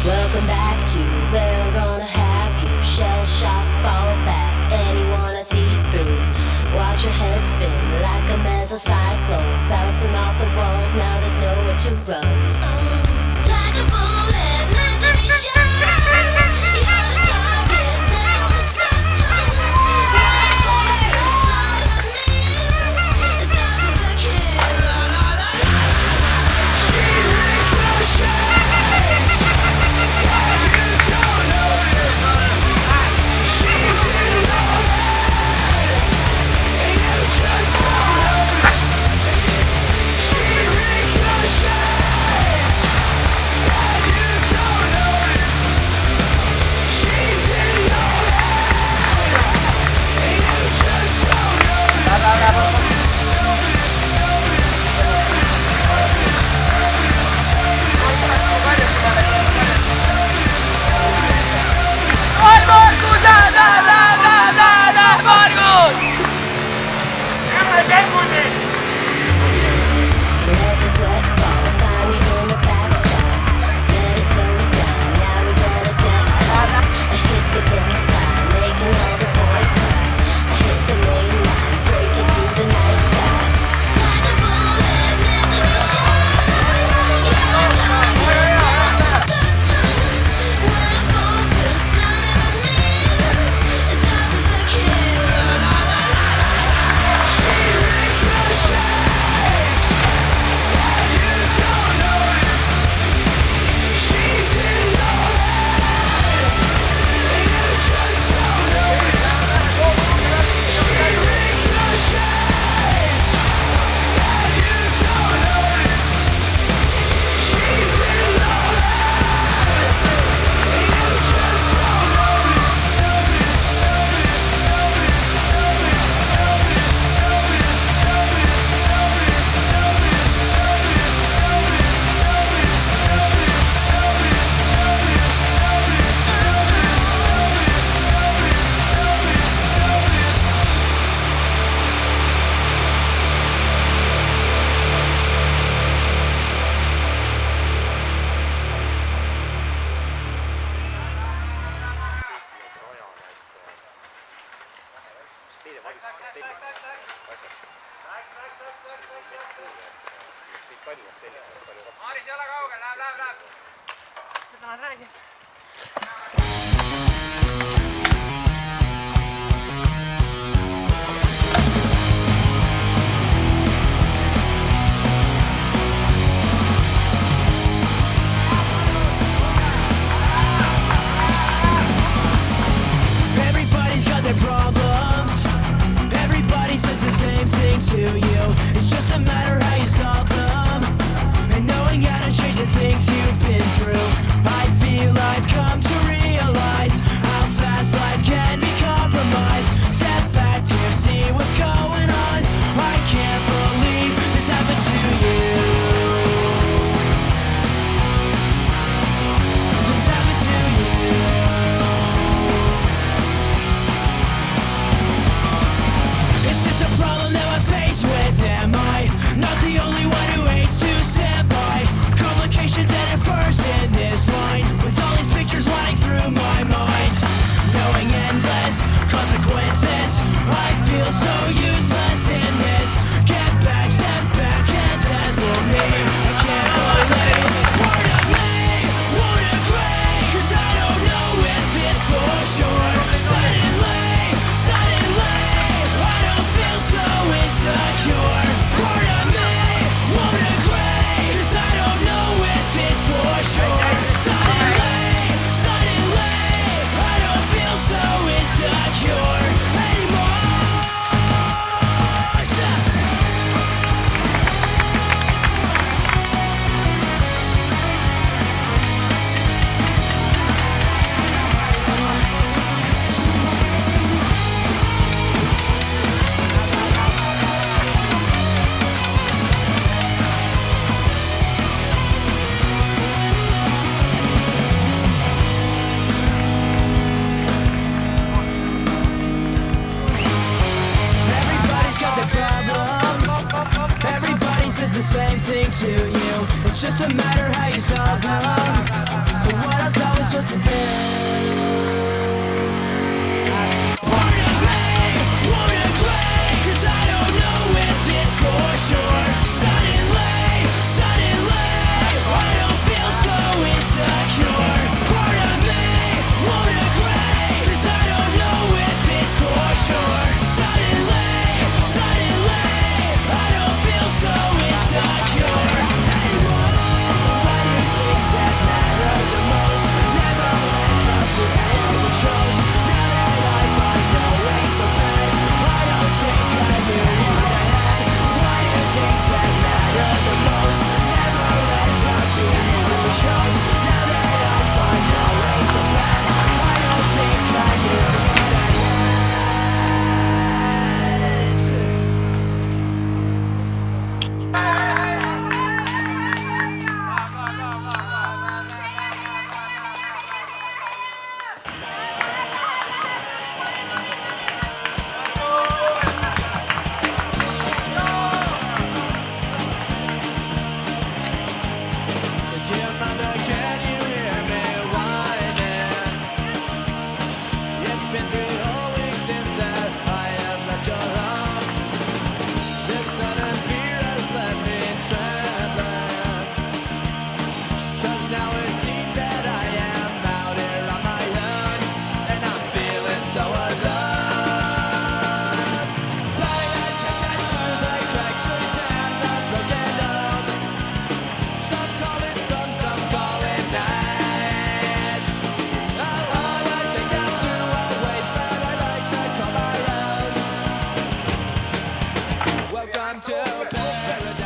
Welcome back to where I'm gonna have you. Shell shock, fall back, anyone I see through. Watch your head spin like a mesocyclone, bouncing off the walls, now there's nowhere to run. Like a bullet meant to be shot. You're the target down the spine. Right for the sun of me. It's time for the kill. She ricochets. You don't notice. She's in your head. You just don't notice. She ricochets. You don't notice. She's in your head. You just don't notice. ¡Ay, Marcus! ¡Da, da, da, da, da, da, Marcus! Let the sweat fall, find me in the backside. Let it slow down, now we gotta dance. I hit the bullseye, making all the boys cry. I hit the main line, breaking through the night sky. Like a bullet meant to be shot. You're a target down the spine. When I focus on enemies, it's time for the kill. She ricochets. You don't notice. She's in your head. You just don't notice. She ricochets. You don't notice. She's in your head. You just don't Maaris, ei ole kaugel, läheb. Seda nad räägi. Everybody's got their problems. Everybody says the same thing to you. It's just a matter how you solve them. And knowing how to change the things you've been through. I feel I've come to realize how fast life can be compromised. Step back to see what's going on. I can't believe this happened to you. This happened to you. It's just a problem that I face with. Am I not the only one who hates to stand by? Complications at first in this line, with all these pictures running through my mind. Knowing endless consequences, I feel so useless in this. Get back, step back, and test for me. I can't believe part of me won't agree, 'cause I don't know if it's for sure. Suddenly, I don't feel so insecure. Part of me won't agree, 'cause I don't know if it's for sure. Suddenly, I don't feel so insecure anymore. Everybody's got their problems. Everybody says the same thing to you. It's just a matter how you solve them. But what else supposed to do? Part of me won't agree, 'cause I don't know if it's for sure. Suddenly, I don't feel so insecure. Part of me won't agree, 'cause I don't know if it's for sure. Suddenly, I don't feel so insecure anymore. Why do things that matter the most never ends up the end we chose? Now that I find no way so bad, I don't think I knew what I had. Why do things that matter the most never ends up the end we chose? Now that I find no way so bad, I don't think I knew what I had. Dear mother, can you hear me whining? It's been 3 whole weeks since that I have left your arms. This sudden fear has left me trembling, 'cause now it seems that I am out here on my own, and I'm feeling so alone. Lying and chit-chat through the crack streets and the broken homes. Some call it some call it nights. I wanna take you through a wasteland I like to call my own. Welcome to paradise.